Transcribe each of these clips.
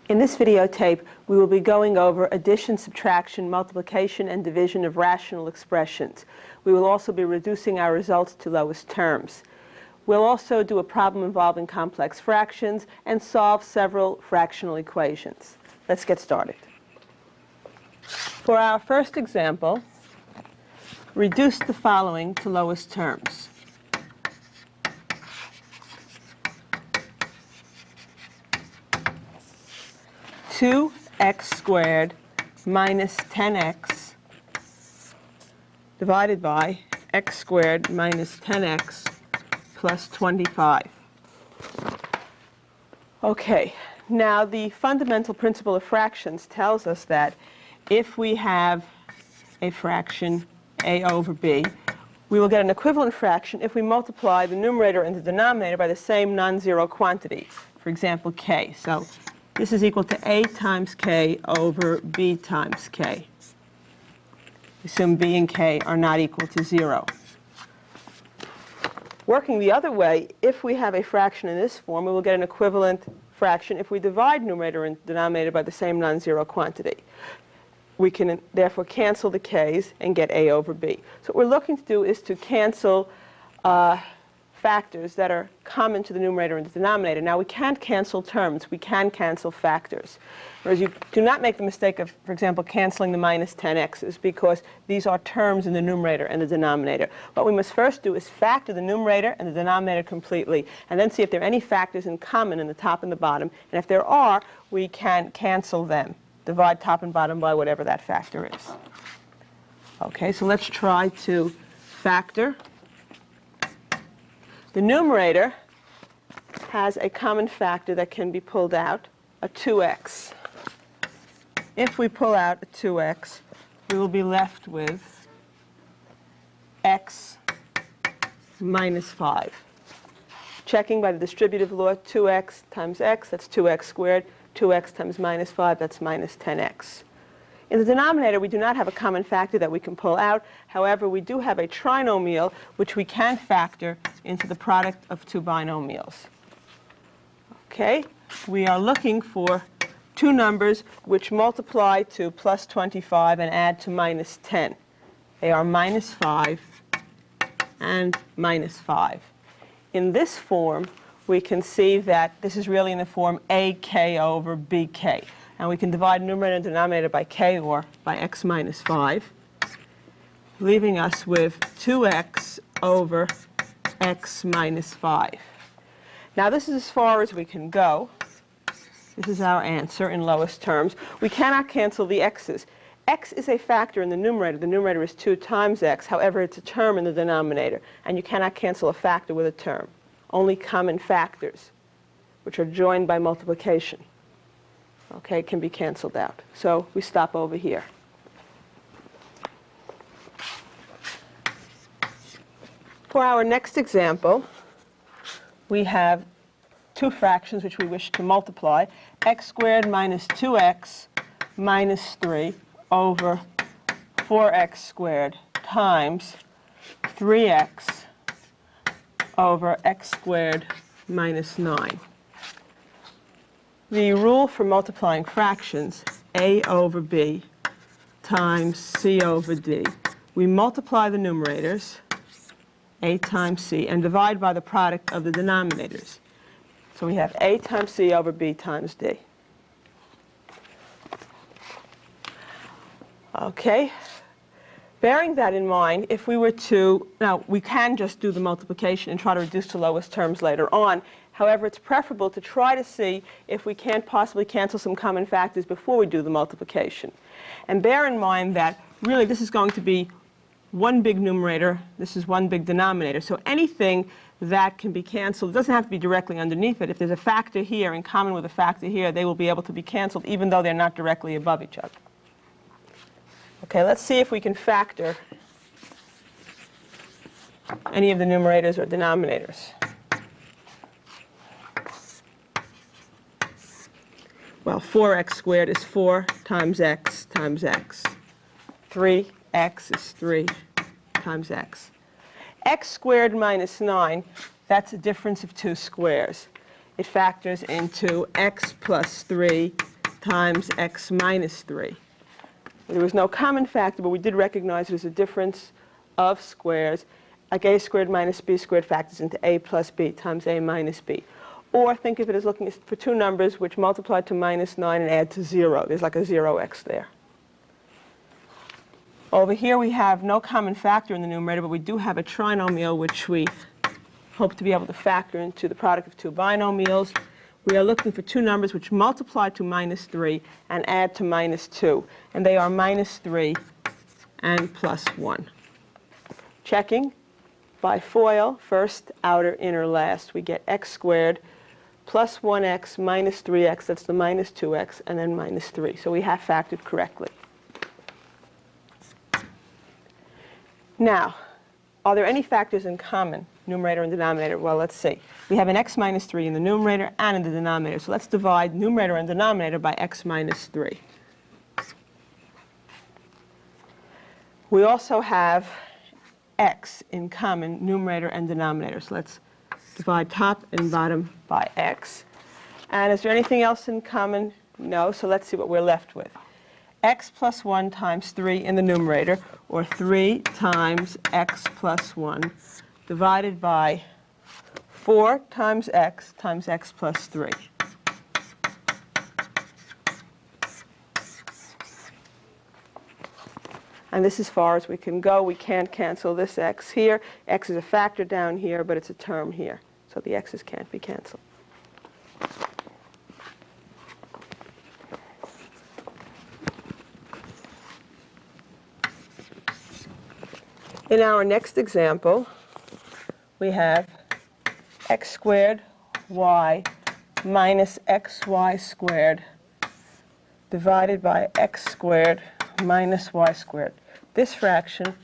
In this videotape, we will be going over addition, subtraction, multiplication, and division of rational expressions. We will also be reducing our results to lowest terms. We'll also do a problem involving complex fractions and solve several fractional equations. Let's get started. For our first example, reduce the following to lowest terms. Two x squared minus 10x divided by x squared minus 10x plus 25. Okay, now the fundamental principle of fractions tells us that if we have a fraction a over b, we will get an equivalent fraction if we multiply the numerator and the denominator by the same non-zero quantity, for example, k. So this is equal to a times k over b times k. Assume b and k are not equal to 0. Working the other way, if we have a fraction in this form, we will get an equivalent fraction if we divide numerator and denominator by the same non-zero quantity. We can therefore cancel the k's and get a over b. So what we're looking to do is to cancel factors that are common to the numerator and the denominator. Now, we can't cancel terms. We can cancel factors. Whereas you do not make the mistake of, for example, canceling the minus 10x's, because these are terms in the numerator and the denominator. What we must first do is factor the numerator and the denominator completely, and then see if there are any factors in common in the top and the bottom. And if there are, we can cancel them. Divide top and bottom by whatever that factor is. Okay, so let's try to factor. The numerator has a common factor that can be pulled out, a 2x. If we pull out a 2x, we will be left with x minus 5. Checking by the distributive law, 2x times x, that's 2x squared. 2x times minus 5, that's minus 10x. In the denominator, we do not have a common factor that we can pull out. However, we do have a trinomial, which we can factor into the product of two binomials. Okay, we are looking for two numbers which multiply to plus 25 and add to minus 10. They are minus 5 and minus 5. In this form, we can see that this is really in the form ak over bk. And we can divide numerator and denominator by k or by x minus 5, leaving us with 2x over x minus 5. Now, this is as far as we can go. This is our answer in lowest terms. We cannot cancel the x's. X is a factor in the numerator. The numerator is 2 times x. However, it's a term in the denominator. And you cannot cancel a factor with a term. Only common factors, which are joined by multiplication, okay, can be canceled out. So we stop over here. For our next example, we have two fractions which we wish to multiply. X squared minus 2x minus 3 over 4x squared times 3x over x squared minus 9. The rule for multiplying fractions, a over b times c over d. We multiply the numerators, a times c, and divide by the product of the denominators. So we have a times c over b times d. Okay. Bearing that in mind, if we were to, now we can just do the multiplication and try to reduce to lowest terms later on. However, it's preferable to try to see if we can't possibly cancel some common factors before we do the multiplication. And bear in mind that really this is going to be one big numerator, this is one big denominator. So anything that can be canceled, it doesn't have to be directly underneath it. If there's a factor here in common with a factor here, they will be able to be canceled even though they're not directly above each other. Okay, let's see if we can factor any of the numerators or denominators. Well, 4x squared is 4 times x times x. 3x is 3 times x. X squared minus 9, that's a difference of two squares. It factors into x plus 3 times x minus 3. There was no common factor, but we did recognize there's a difference of squares, like a squared minus b squared factors into a plus b times a minus b. Or think of it as looking for two numbers which multiply to minus 9 and add to 0. There's like a 0x there. Over here we have no common factor in the numerator, but we do have a trinomial which we hope to be able to factor into the product of two binomials. We are looking for two numbers which multiply to minus 3 and add to minus 2. And they are minus 3 and plus 1. Checking by FOIL, first, outer, inner, last, we get x squared plus 1x minus 3x, that's the minus 2x, and then minus 3. So we have factored correctly. Now, are there any factors in common, numerator and denominator? Well, let's see. We have an x minus 3 in the numerator and in the denominator. So let's divide numerator and denominator by x minus 3. We also have x in common, numerator and denominator. So let's divide top and bottom by x. And is there anything else in common? No. So let's see what we're left with. X plus 1 times 3 in the numerator, or 3 times x plus 1, divided by 4 times x plus 3. And this is as far as we can go. We can't cancel this x here. X is a factor down here, but it's a term here. So the x's can't be canceled. In our next example, we have x squared y minus xy squared divided by x squared minus y squared. This fraction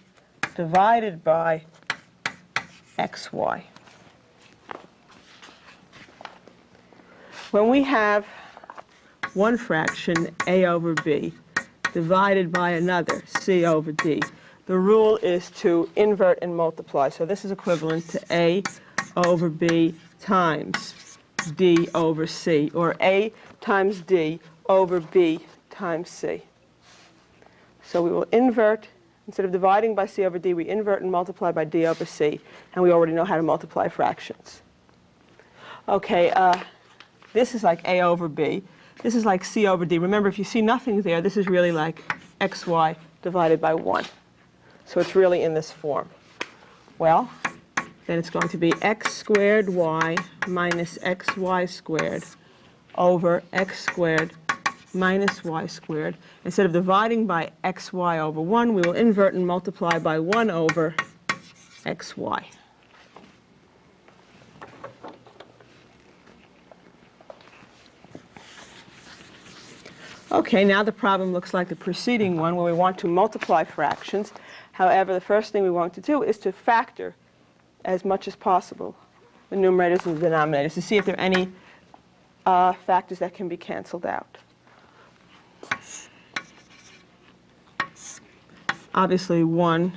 divided by xy. When we have one fraction, a over b, divided by another, c over d, the rule is to invert and multiply. So this is equivalent to a over b times d over c, or a times d over b times c. So we will invert, instead of dividing by c over d, we invert and multiply by d over c, and we already know how to multiply fractions. Okay, this is like a over b. This is like c over d. Remember, if you see nothing there, this is really like xy divided by 1. So it's really in this form. Well, then it's going to be x squared y minus xy squared over x squared minus y squared. Instead of dividing by xy over 1, we will invert and multiply by 1 over xy. Okay, now the problem looks like the preceding one where we want to multiply fractions. However, the first thing we want to do is to factor as much as possible the numerators and the denominators to see if there are any factors that can be canceled out. Obviously, 1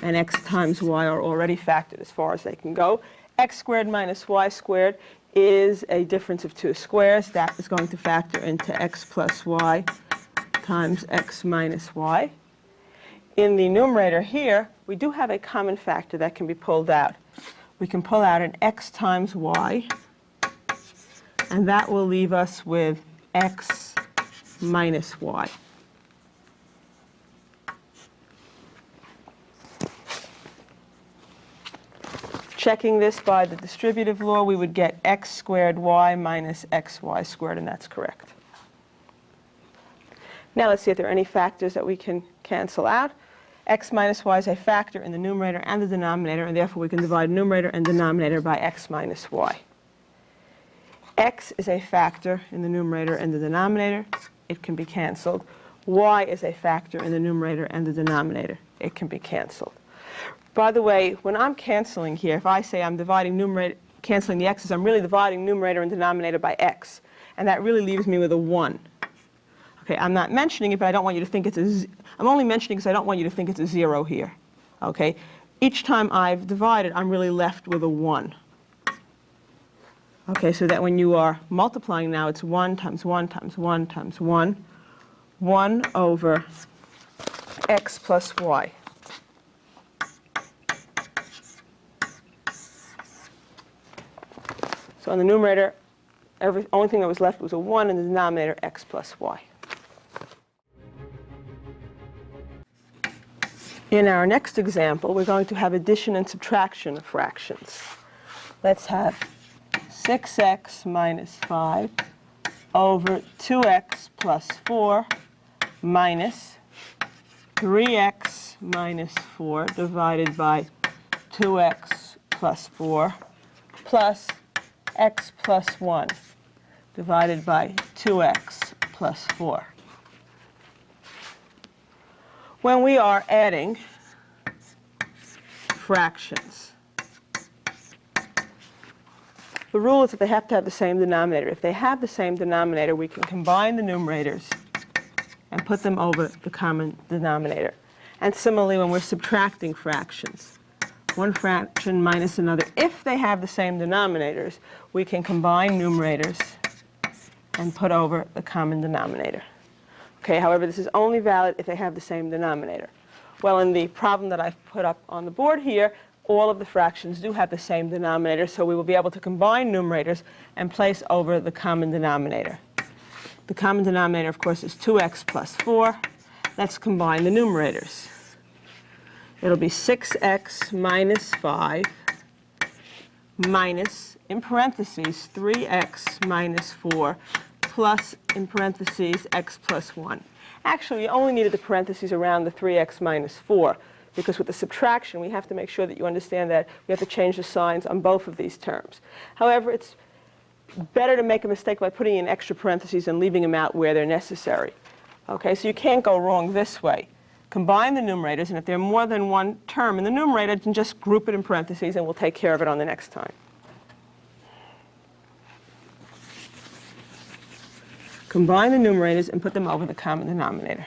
and x times y are already factored as far as they can go. X squared minus y squared is a difference of two squares. That is going to factor into x plus y times x minus y. In the numerator here, we do have a common factor that can be pulled out. We can pull out an x times y, and that will leave us with x minus y. Checking this by the distributive law, we would get x squared y minus xy squared, and that's correct. Now let's see if there are any factors that we can cancel out. X minus y is a factor in the numerator and the denominator, and therefore we can divide numerator and denominator by x minus y. X is a factor in the numerator and the denominator. It can be canceled. Y is a factor in the numerator and the denominator. It can be canceled. By the way, when I'm canceling here, if I say I'm dividing numerator, canceling the x's, I'm really dividing numerator and denominator by x. And that really leaves me with a 1. Okay, I'm not mentioning it, but I don't want you to think it's a I'm only mentioning because I don't want you to think it's a 0 here. Okay? Each time I've divided, I'm really left with a 1. Okay, so that when you are multiplying now, it's 1 times 1 times 1 times 1, 1 over x plus y. So in the numerator, only thing that was left was a 1, in the denominator, x plus y. In our next example, we're going to have addition and subtraction of fractions. Let's have 6x minus 5 over 2x plus 4 minus 3x minus 4 divided by 2x plus 4 plus x plus 1 divided by 2x plus 4. When we are adding fractions, the rule is that they have to have the same denominator. If they have the same denominator, we can combine the numerators and put them over the common denominator. And similarly, when we're subtracting fractions, one fraction minus another, if they have the same denominators, we can combine numerators and put over the common denominator. Okay, however, this is only valid if they have the same denominator. Well, in the problem that I've put up on the board here, all of the fractions do have the same denominator, so we will be able to combine numerators and place over the common denominator. The common denominator, of course, is 2x plus 4. Let's combine the numerators. It'll be 6x minus 5 minus, in parentheses, 3x minus 4 plus, in parentheses, x plus 1. Actually, you only needed the parentheses around the 3x minus 4, because with the subtraction, we have to make sure that you understand that we have to change the signs on both of these terms. However, it's better to make a mistake by putting in extra parentheses and leaving them out where they're necessary. Okay, so you can't go wrong this way. Combine the numerators, and if there are more than one term in the numerator, then just group it in parentheses, and we'll take care of it on the next time. Combine the numerators and put them over the common denominator.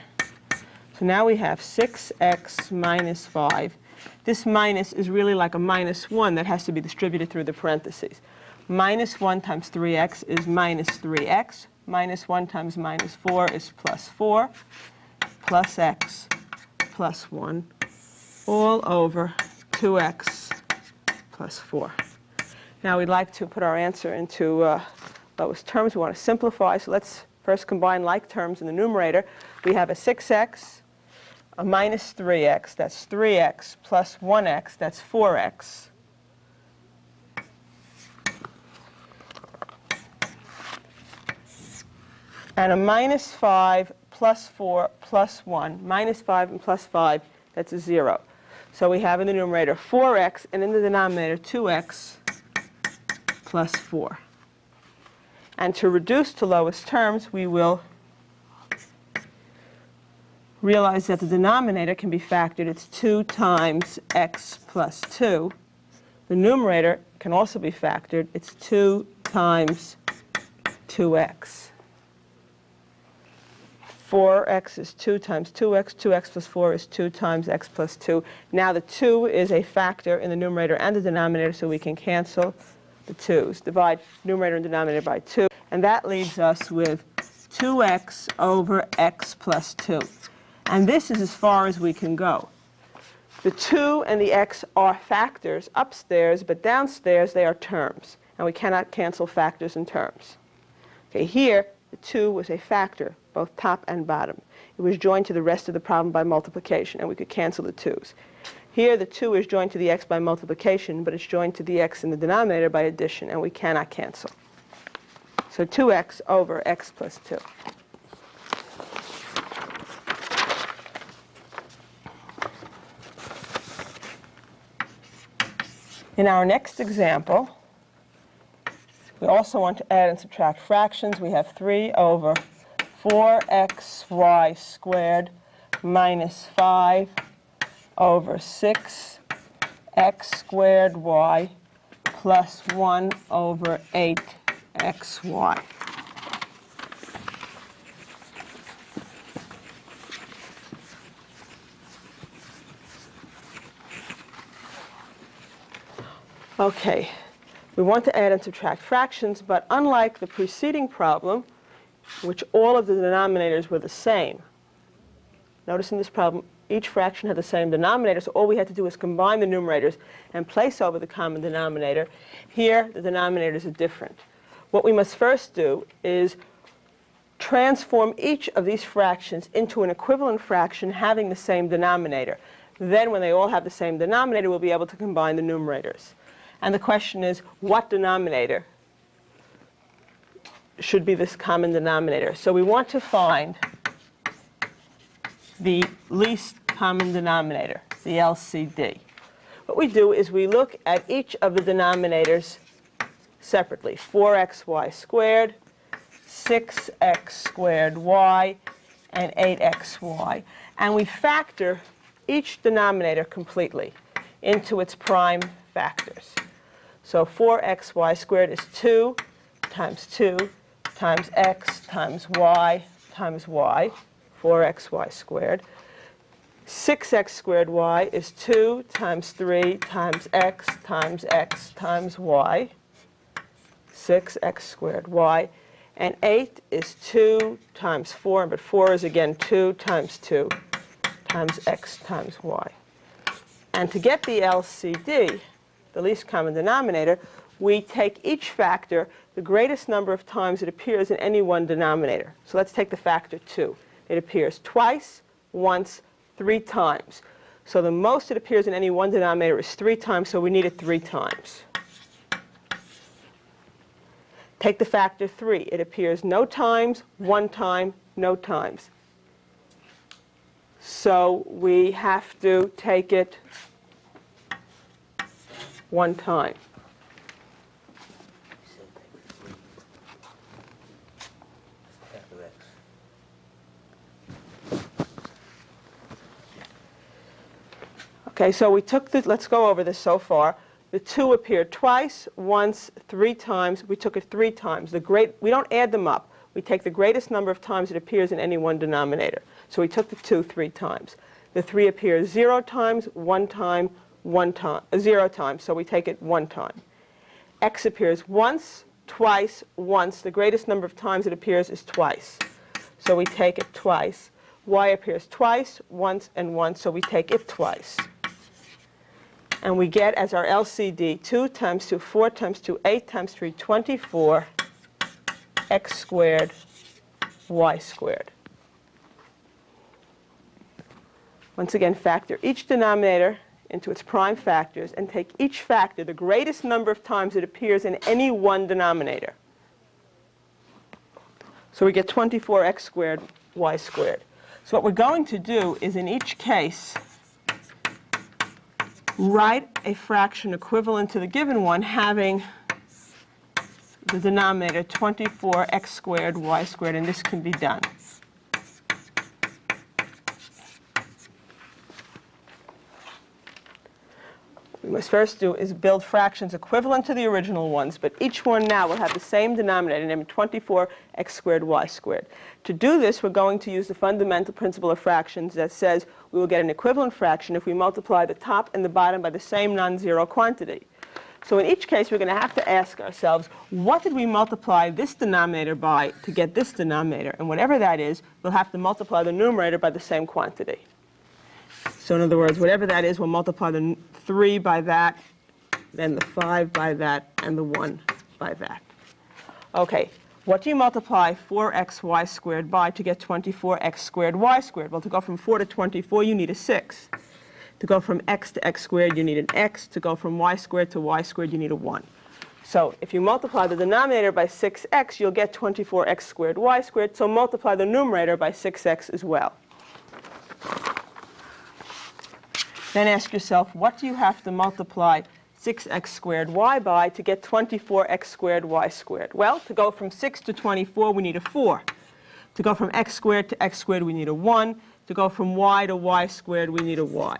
So now we have 6x minus 5. This minus is really like a minus 1 that has to be distributed through the parentheses. Minus 1 times 3x is minus 3x. Minus 1 times minus 4 is plus 4, plus x plus 1, all over 2x plus 4. Now we'd like to put our answer into those terms. We want to simplify, so let's first combine like terms in the numerator. We have a 6x, a minus 3x, that's 3x, plus 1x, that's 4x. And a minus 5 plus 4 plus 1, minus 5 and plus 5, that's a 0. So we have in the numerator 4x, and in the denominator 2x plus 4. And to reduce to lowest terms, we will realize that the denominator can be factored. It's 2 times x plus 2. The numerator can also be factored. It's 2 times 2x. 4x is 2 times 2x. 2x plus 4 is 2 times x plus 2. Now the 2 is a factor in the numerator and the denominator, so we can cancel the 2's. Divide numerator and denominator by 2. And that leaves us with 2x over x plus 2. And this is as far as we can go. The 2 and the x are factors upstairs, but downstairs they are terms. And we cannot cancel factors and terms. Okay, here the 2 was a factor, both top and bottom. It was joined to the rest of the problem by multiplication, and we could cancel the 2's. Here the 2 is joined to the x by multiplication, but it's joined to the x in the denominator by addition, and we cannot cancel. So 2x over x plus 2. In our next example, we also want to add and subtract fractions. We have 3 over 4xy squared minus 5 over 6x squared y plus 1 over 8xy. Okay, We want to add and subtract fractions, but unlike the preceding problem, which all of the denominators were the same. Notice in this problem, each fraction had the same denominator, so all we had to do was combine the numerators and place over the common denominator. Here, the denominators are different. What we must first do is transform each of these fractions into an equivalent fraction having the same denominator. Then, when they all have the same denominator, we'll be able to combine the numerators. And the question is, what denominator should be this common denominator? So we want to find the least common denominator, the LCD. What we do is we look at each of the denominators separately. 4xy squared, 6x squared y, and 8xy. And we factor each denominator completely into its prime factors. So 4xy squared is 2 times x times y times y, 4xy squared. 6x squared y is 2 times 3 times x times y, 6x squared y. And 8 is 2 times 4, but 4 is again 2 times x times y. And to get the LCD, the least common denominator, we take each factor the greatest number of times it appears in any one denominator. So let's take the factor 2. It appears twice, once, 3 times. So the most it appears in any one denominator is 3 times, so we need it 3 times. Take the factor 3. It appears no times, 1 time, no times. So we have to take it 1 time. Okay, so we took the, let's go over this so far. The 2 appeared twice, once, 3 times. We took it 3 times. We don't add them up. We take the greatest number of times it appears in any one denominator. So we took the 2 3 times. The 3 appears 0 times, 1 time, 0 times. So we take it 1 time. X appears once, twice, once. The greatest number of times it appears is twice. So we take it twice. Y appears twice, once, and once. So we take it twice. And we get as our LCD 2 times 2, 4 times 2, 8 times 3, 24 x squared, y squared. Once again, factor each denominator into its prime factors and take each factor the greatest number of times it appears in any one denominator. So we get 24x squared, y squared. So what we're going to do is in each case write a fraction equivalent to the given one having the denominator 24x squared, y squared, and this can be done. What we must first do is build fractions equivalent to the original ones, but each one now will have the same denominator, named 24x squared, y squared. To do this, we're going to use the fundamental principle of fractions that says we will get an equivalent fraction if we multiply the top and the bottom by the same non-zero quantity. So in each case, we're going to have to ask ourselves, what did we multiply this denominator by to get this denominator? And whatever that is, we'll have to multiply the numerator by the same quantity. So in other words, whatever that is, we'll multiply the 3 by that, then the 5 by that, and the 1 by that. Okay, what do you multiply 4xy squared by to get 24x squared, y squared? Well, to go from 4 to 24, you need a 6. To go from x to x squared, you need an x. To go from y squared to y squared, you need a 1. So if you multiply the denominator by 6x, you'll get 24x squared, y squared. So multiply the numerator by 6x as well. Then ask yourself, what do you have to multiply 6x squared y by to get 24x squared, y squared? Well, to go from 6 to 24, we need a 4. To go from x squared to x squared, we need a 1. To go from y to y squared, we need a y.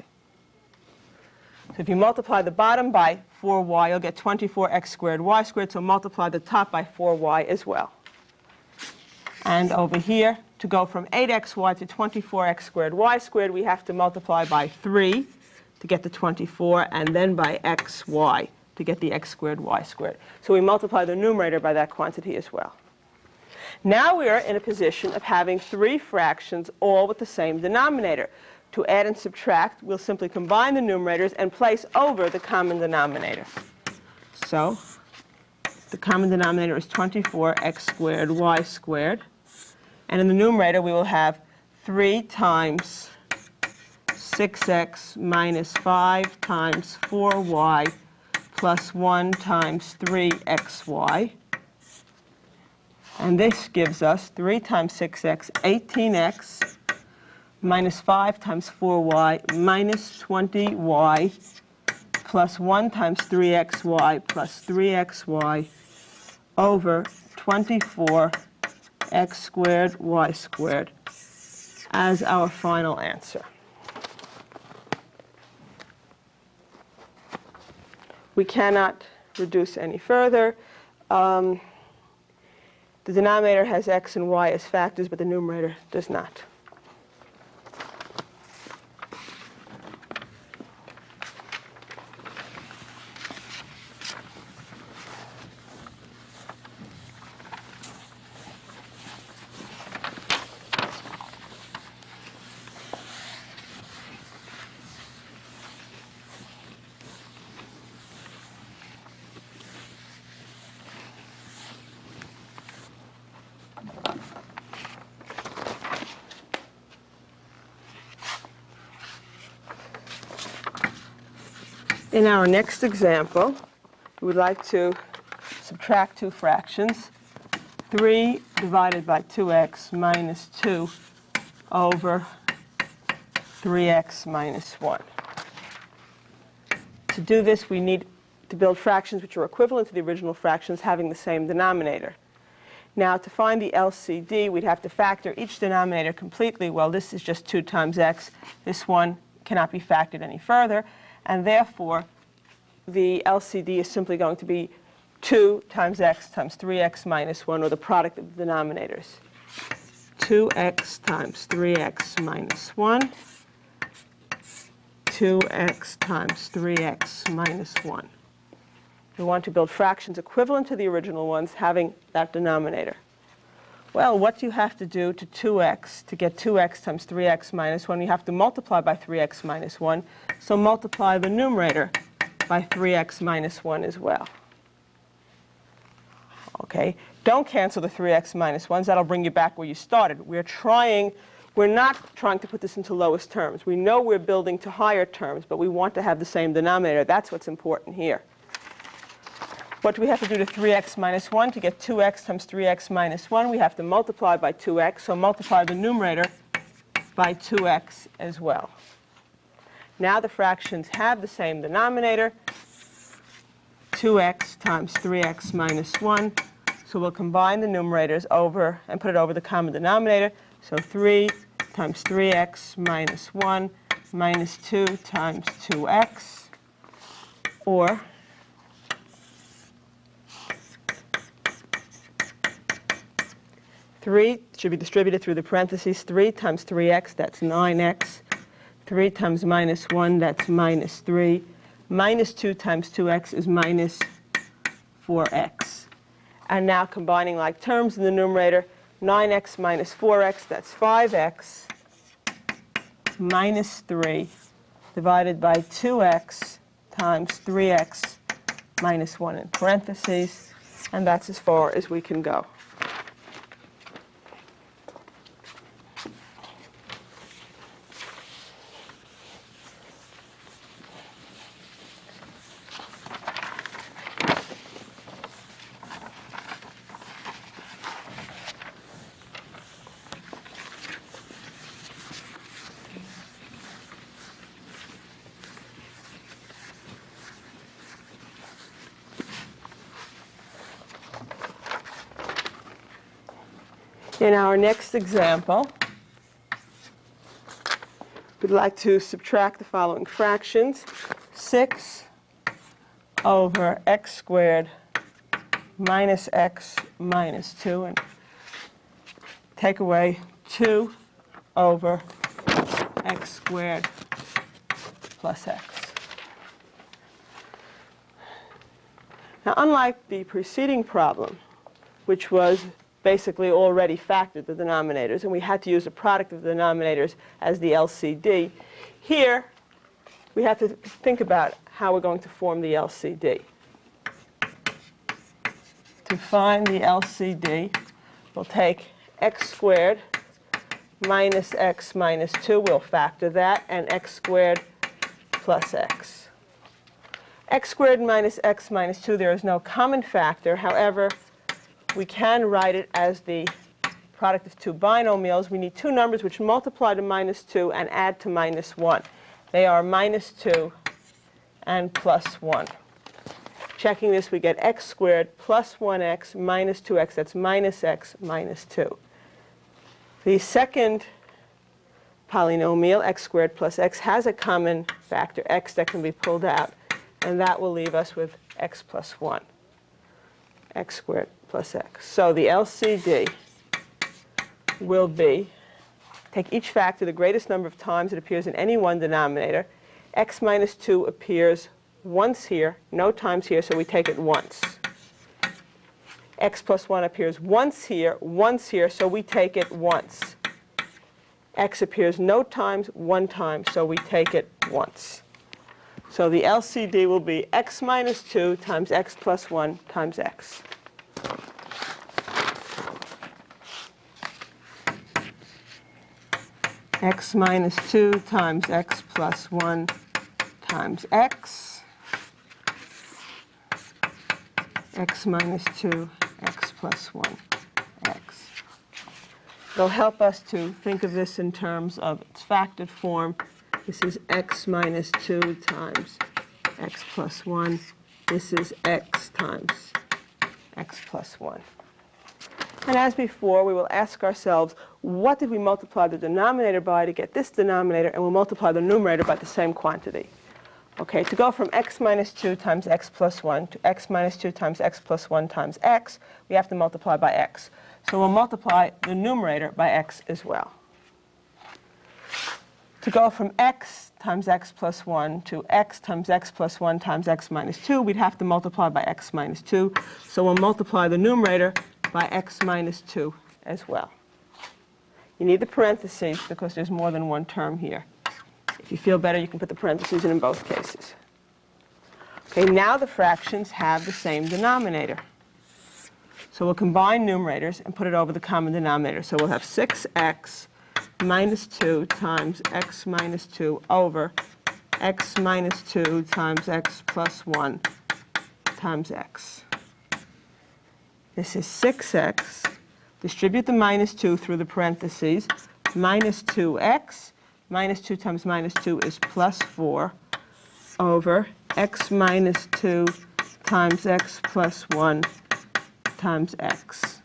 So if you multiply the bottom by 4y, you'll get 24x squared, y squared. So multiply the top by 4y as well. And over here, to go from 8xy to 24x squared, y squared, we have to multiply by 3 to get the 24, and then by xy to get the x squared y squared. So we multiply the numerator by that quantity as well. Now we are in a position of having three fractions all with the same denominator. To add and subtract, we'll simply combine the numerators and place over the common denominator. So the common denominator is 24x squared y squared. And in the numerator, we will have 3 times 6x minus 5 times 4y plus 1 times 3xy. And this gives us 3 times 6x, 18x, minus 5 times 4y, minus 20y, plus 1 times 3xy, plus 3xy, over 24x squared y squared as our final answer. We cannot reduce any further. The denominator has x and y as factors, but the numerator does not. In our next example, we would like to subtract two fractions. 3 divided by 2x minus 2 over 3x minus 1. To do this, we need to build fractions which are equivalent to the original fractions having the same denominator. Now, to find the LCD, we'd have to factor each denominator completely. Well, this is just 2 times x. This one cannot be factored any further. And therefore, the LCD is simply going to be 2 times x times 3x minus 1, or the product of the denominators. 2x times 3x minus 1, 2x times 3x minus 1. We want to build fractions equivalent to the original ones having that denominator. Well, what do you have to do to 2x to get 2x times 3x minus 1? You have to multiply by 3x minus 1. So multiply the numerator by 3x minus 1 as well. Okay, don't cancel the 3x minus 1s. That'll bring you back where you started. We're not trying to put this into lowest terms. We know we're building to higher terms, but we want to have the same denominator. That's what's important here. What do we have to do to 3x minus 1? To get 2x times 3x minus 1, we have to multiply by 2x. So multiply the numerator by 2x as well. Now the fractions have the same denominator, 2x times 3x minus 1. So we'll combine the numerators over and put it over the common denominator. So 3 times 3x minus 1 minus 2 times 2x, or 3 should be distributed through the parentheses. 3 times 3x, that's 9x. 3 times minus 1, that's minus 3. Minus 2 times 2x is minus 4x. And now combining like terms in the numerator, 9x minus 4x, that's 5x, minus 3, divided by 2x times 3x minus 1 in parentheses. And that's as far as we can go. In our next example, we'd like to subtract the following fractions. 6 over x squared minus x minus 2, and take away 2 over x squared plus x. Now, unlike the preceding problem, which was basically already factored, the denominators, and we had to use the product of the denominators as the LCD, here we have to think about how we're going to form the LCD. To find the LCD, we'll take x squared minus x minus 2, we'll factor that, and x squared plus x. X squared minus x minus 2, there is no common factor. However, we can write it as the product of two binomials. We need two numbers which multiply to minus 2 and add to minus 1. They are minus 2 and plus 1. Checking this, we get x squared plus 1x minus 2x. That's minus x minus 2. The second polynomial, x squared plus x, has a common factor, x, that can be pulled out. And that will leave us with x plus 1, x squared plus x. So the LCD will be, take each factor the greatest number of times it appears in any one denominator. X minus 2 appears once here, no times here, so we take it once. X plus 1 appears once here, so we take it once. X appears no times, one time, so we take it once. So the LCD will be x minus 2 times x plus 1 times x. X minus 2 times x plus 1 times x. X minus 2, x plus 1, x. It'll help us to think of this in terms of its factored form. This is x minus 2 times x plus 1. This is x times x plus 1. And as before, we will ask ourselves, what did we multiply the denominator by to get this denominator? And we'll multiply the numerator by the same quantity. Okay, to go from x minus 2 times x plus 1 to x minus 2 times x plus 1 times x, we have to multiply by x. So we'll multiply the numerator by x as well. To go from x times x plus 1 to x times x plus 1 times x minus 2, we'd have to multiply by x minus 2. So we'll multiply the numerator by x minus 2 as well. You need the parentheses because there's more than one term here. If you feel better, you can put the parentheses in both cases. Okay, now the fractions have the same denominator. So we'll combine numerators and put it over the common denominator. So we'll have 6x minus 2 times x minus 2 over x minus 2 times x plus 1 times x. This is 6x. Distribute the minus 2 through the parentheses. Minus 2x. Minus 2 times minus 2 is plus 4 over x minus 2 times x plus 1 times x.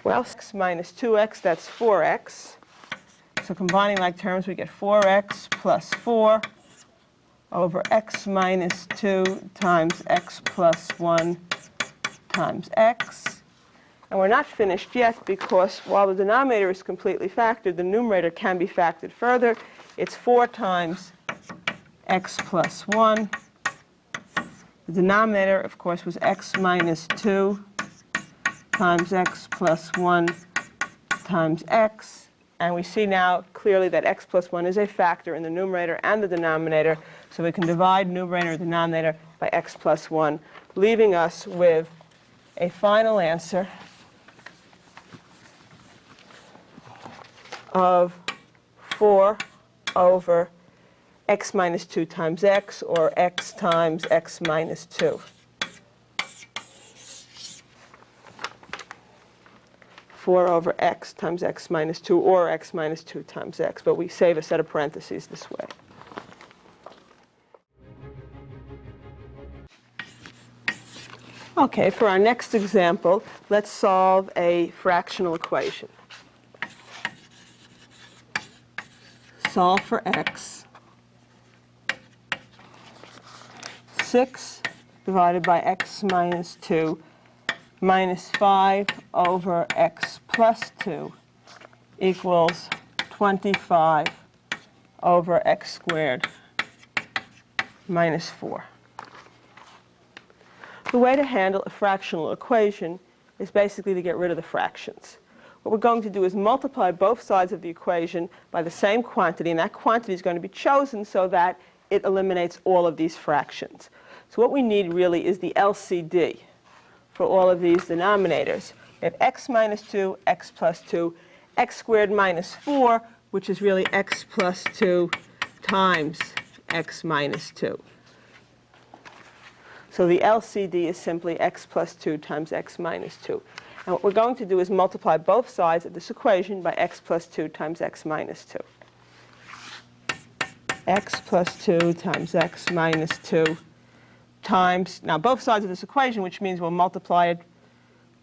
Well, x minus 2x, that's 4x. So combining like terms, we get 4x plus 4 over x minus 2 times x plus 1 times x. And we're not finished yet because while the denominator is completely factored, the numerator can be factored further. It's 4 times x plus 1. The denominator, of course, was x minus 2 times x plus 1 times x. And we see now clearly that x plus 1 is a factor in the numerator and the denominator. So we can divide numerator and denominator by x plus 1, leaving us with a final answer of 4 over x minus 2 times x, or x times x minus 2. 4 over x times x minus 2, or x minus 2 times x. But we save a set of parentheses this way. Okay, for our next example, let's solve a fractional equation. Solve for x. 6 divided by x minus 2 minus 5 over x plus 2 equals 25 over x squared minus 4. The way to handle a fractional equation is basically to get rid of the fractions. What we're going to do is multiply both sides of the equation by the same quantity, and that quantity is going to be chosen so that it eliminates all of these fractions. So what we need really is the LCD for all of these denominators. We have x minus 2, x plus 2, x squared minus 4, which is really x plus 2 times x minus 2. So the LCD is simply x plus 2 times x minus 2. And what we're going to do is multiply both sides of this equation by x plus 2 times x minus 2. X plus 2 times x minus 2 times, now both sides of this equation, which means we'll multiply it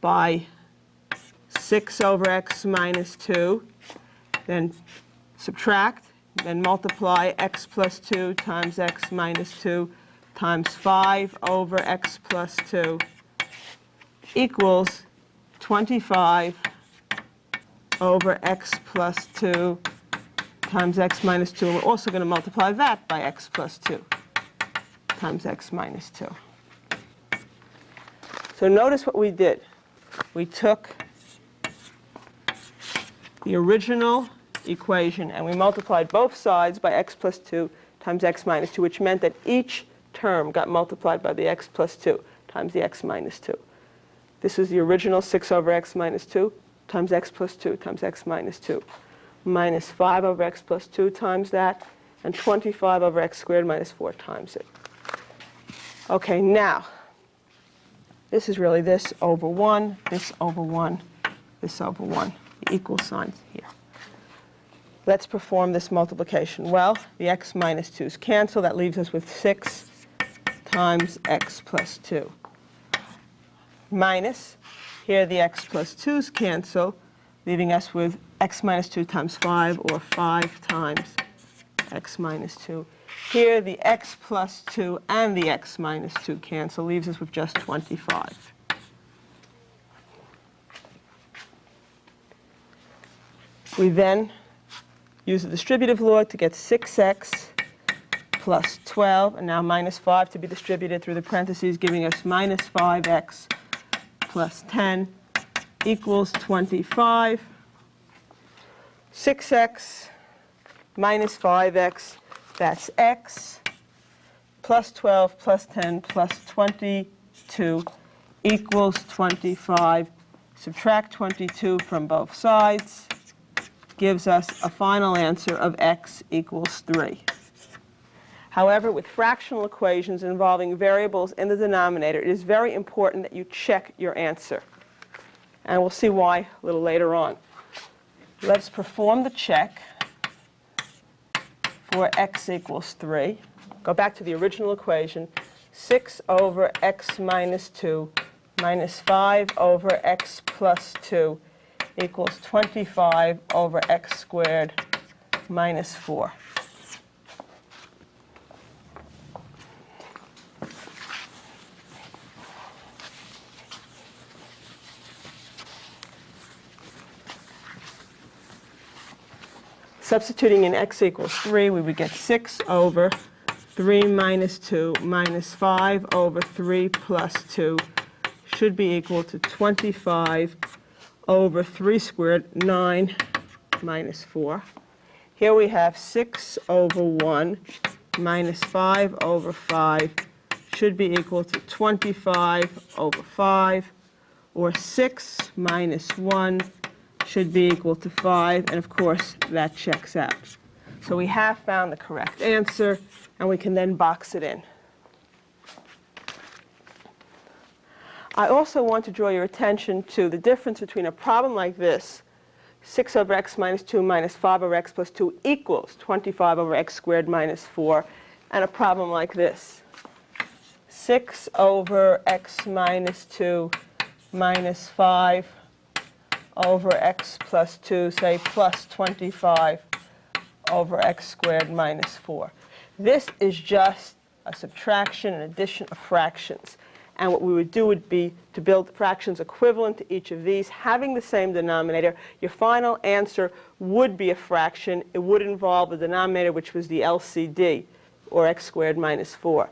by 6 over x minus 2, then subtract, then multiply x plus 2 times x minus 2 times 5 over x plus 2 equals 25 over x plus 2 times x minus 2. And we're also going to multiply that by x plus 2 times x minus 2. So notice what we did. We took the original equation and we multiplied both sides by x plus 2 times x minus 2, which meant that each term got multiplied by the x plus 2 times the x minus 2. This is the original 6 over x minus 2 times x plus 2 times x minus 2, minus 5 over x plus 2 times that, and 25 over x squared minus 4 times it. Okay, now, this is really this over 1, this over 1, this over 1, the equal signs here. Let's perform this multiplication. Well, the x minus 2's cancel. That leaves us with 6 times x plus 2. Minus, here the x plus 2's cancel, leaving us with x minus 2 times 5, or 5 times x minus 2. Here the x plus 2 and the x minus 2 cancel, leaves us with just 25. We then use the distributive law to get 6x plus 12, and now minus 5 to be distributed through the parentheses, giving us minus 5x plus 10 equals 25. 6x minus 5x, that's x, plus 12 plus 10 plus 22 equals 25. Subtract 22 from both sides, gives us a final answer of x equals 3. However, with fractional equations involving variables in the denominator, it is very important that you check your answer. And we'll see why a little later on. Let's perform the check for x equals 3. Go back to the original equation. 6 over x minus 2 minus 5 over x plus 2 equals 25 over x squared minus 4. Substituting in x equals 3, we would get 6 over 3 minus 2 minus 5 over 3 plus 2 should be equal to 25 over 3 squared, 9 minus 4. Here we have 6 over 1 minus 5 over 5 should be equal to 25 over 5, or 6 minus 1 should be equal to 5, and of course that checks out. So we have found the correct answer, and we can then box it in. I also want to draw your attention to the difference between a problem like this, 6 over x minus 2 minus 5 over x plus 2 equals 25 over x squared minus 4, and a problem like this, 6 over x minus 2 minus 5 over x plus 2, say plus 25 over x squared minus 4. This is just a subtraction and addition of fractions. And what we would do would be to build fractions equivalent to each of these, having the same denominator. Your final answer would be a fraction. It would involve the denominator, which was the LCD, or x squared minus 4.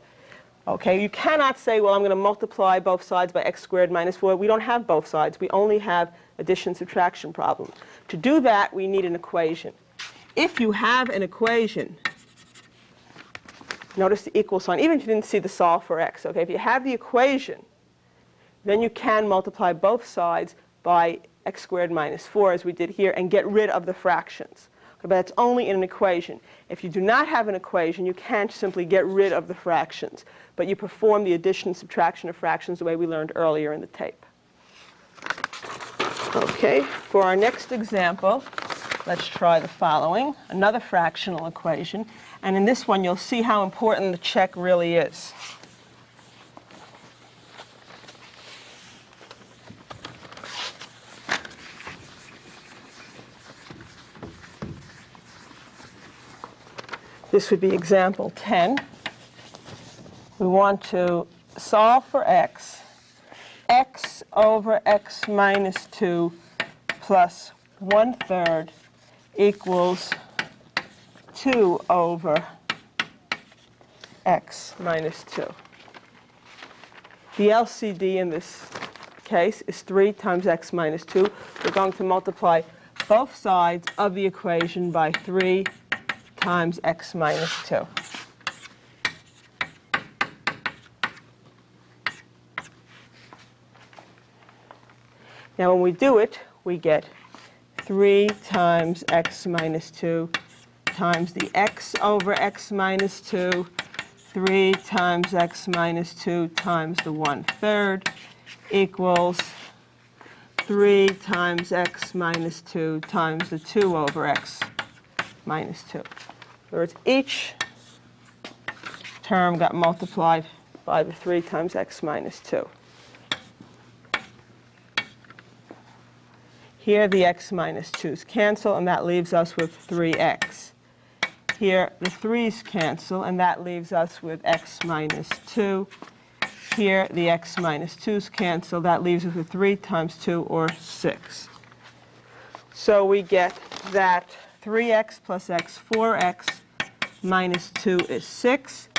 Okay, you cannot say, well, I'm going to multiply both sides by x squared minus 4. We don't have both sides. We only have addition subtraction problems. To do that, we need an equation. If you have an equation, notice the equal sign, even if you didn't see the solve for x. Okay, if you have the equation, then you can multiply both sides by x squared minus 4, as we did here, and get rid of the fractions. Okay, but that's only in an equation. If you do not have an equation, you can't simply get rid of the fractions, but you perform the addition and subtraction of fractions the way we learned earlier in the tape. Okay, for our next example, let's try the following, another fractional equation. And in this one, you'll see how important the check really is. This would be example 10. We want to solve for x. X over x minus 2 plus 1/3 equals 2 over x minus 2. The LCD in this case is 3 times x minus 2. We're going to multiply both sides of the equation by 3 times x minus 2. Now when we do it, we get 3 times x minus 2 times the x over x minus 2, 3 times x minus 2 times the 1/3 equals 3 times x minus 2 times the 2 over x minus 2. In other words, each term got multiplied by the 3 times x minus 2. Here the x minus 2's cancel, and that leaves us with 3x. Here the 3's cancel, and that leaves us with x minus 2. Here the x minus 2's cancel. That leaves us with 3 times 2, or 6. So we get that 3x plus x, 4x minus 2 is 6.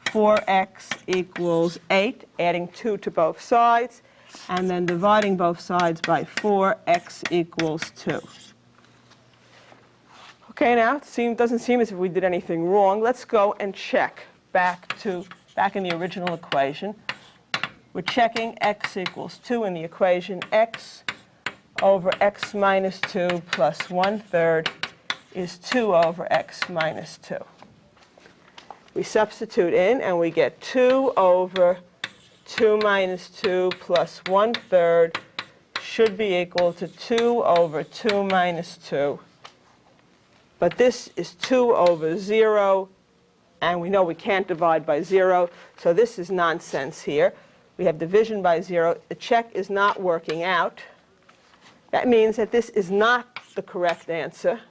4x equals 8, adding 2 to both sides. And then dividing both sides by 4, x equals 2. Okay, now it doesn't seem as if we did anything wrong. Let's go and check back in the original equation. We're checking x equals 2 in the equation. X over x minus 2 plus 1/3 is 2 over x minus 2. We substitute in, and we get 2 over 2 minus 2 plus 1/3 should be equal to 2 over 2 minus 2. But this is 2 over 0, and we know we can't divide by 0, so this is nonsense here. We have division by 0. The check is not working out. That means that this is not the correct answer.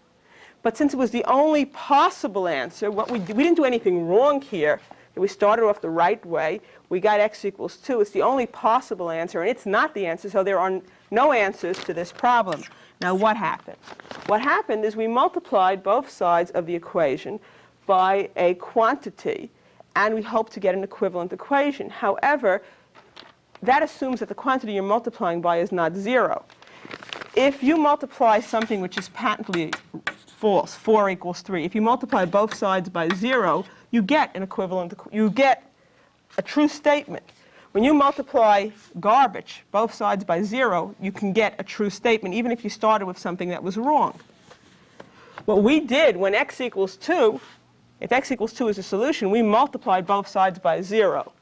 But since it was the only possible answer, we didn't do anything wrong here. We started off the right way. We got x equals 2. It's the only possible answer, and it's not the answer, so there are no answers to this problem. Now, what happened? What happened is we multiplied both sides of the equation by a quantity, and we hope to get an equivalent equation. However, that assumes that the quantity you're multiplying by is not 0. If you multiply something which is patently false, 4 equals 3, if you multiply both sides by 0, you get an equivalent, you get a true statement. When you multiply garbage, both sides by 0, you can get a true statement, even if you started with something that was wrong. What we did when x equals 2, if x equals 2 is a solution, we multiplied both sides by 0.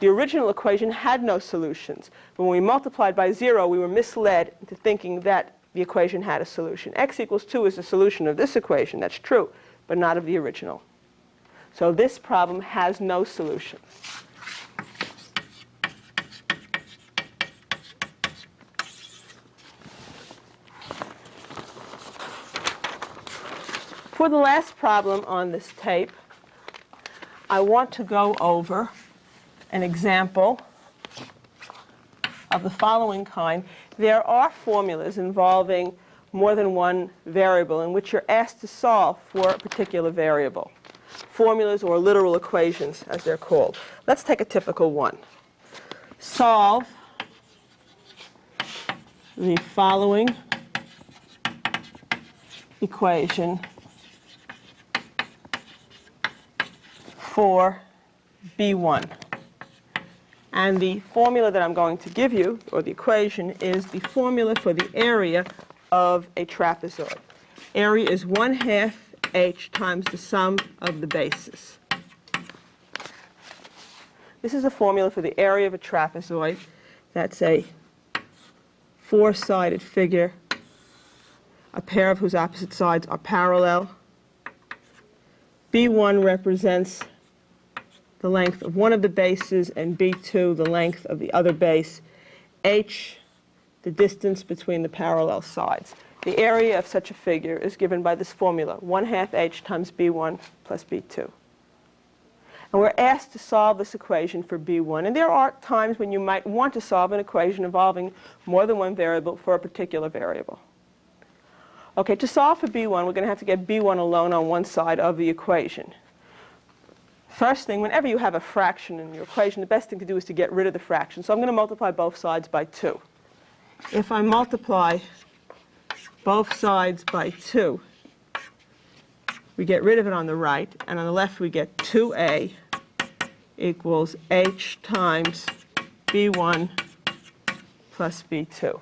The original equation had no solutions. But when we multiplied by 0, we were misled into thinking that the equation had a solution. X equals 2 is the solution of this equation. That's true, but not of the original. So this problem has no solution. For the last problem on this tape, I want to go over an example of the following kind. There are formulas involving more than one variable in which you're asked to solve for a particular variable. formulas or literal equations, as they're called. Let's take a typical one. Solve the following equation for B1. And the formula that I'm going to give you, or the equation, is the formula for the area of a trapezoid. Area is 1/2 h times the sum of the bases. This is a formula for the area of a trapezoid. That's a four-sided figure, a pair of whose opposite sides are parallel. B1 represents the length of one of the bases, and B2 the length of the other base. H, the distance between the parallel sides. The area of such a figure is given by this formula, 1/2 h times B1 plus B2. And we're asked to solve this equation for B1. And there are times when you might want to solve an equation involving more than one variable for a particular variable. Okay, to solve for B1, we're going to have to get B1 alone on one side of the equation. First thing, whenever you have a fraction in your equation, the best thing to do is to get rid of the fraction. So I'm going to multiply both sides by 2. If I multiply both sides by 2, we get rid of it on the right, and on the left we get 2a equals h times B1 plus B2.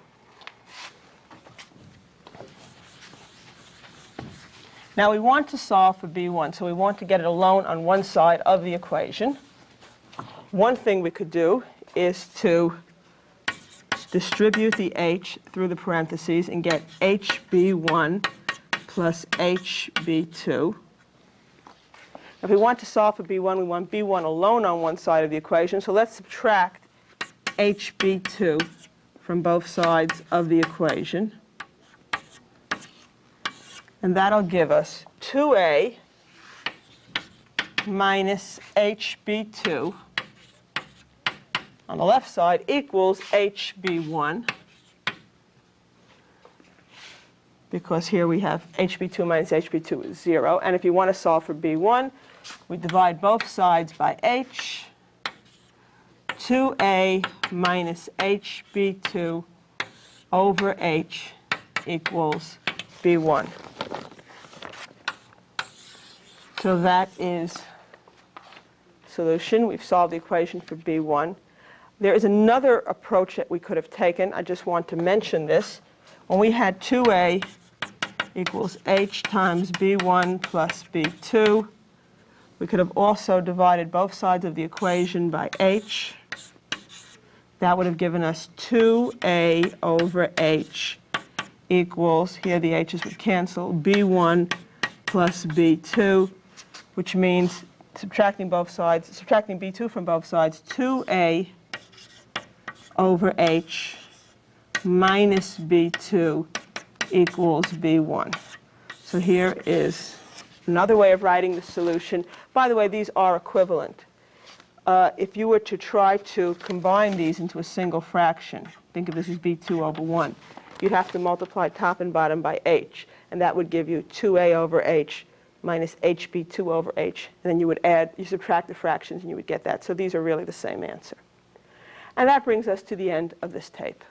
Now we want to solve for B1, so we want to get it alone on one side of the equation. One thing we could do is to distribute the h through the parentheses and get hb1 plus hb2. If we want to solve for B1, we want B1 alone on one side of the equation, so let's subtract hb2 from both sides of the equation. And that'll give us 2a minus hb2 on the left side equals hb1, because here we have hb2 minus hb2 is 0. And if you want to solve for B1, we divide both sides by h. 2a minus hb2 over h equals B1. So that is solution. We've solved the equation for B1. There is another approach that we could have taken. I just want to mention this. When we had 2a equals h times B1 plus B2, we could have also divided both sides of the equation by h. That would have given us 2a over h equals, here the h's would cancel, B1 plus B2, which means subtracting B2 from both sides, 2a over h minus B2 equals B1. So here is another way of writing the solution. By the way, these are equivalent. If you were to try to combine these into a single fraction, think of this as B2 over 1, you'd have to multiply top and bottom by h, and that would give you 2a over h minus hb2 over h, and then you subtract the fractions and you would get that. So these are really the same answer. And that brings us to the end of this tape.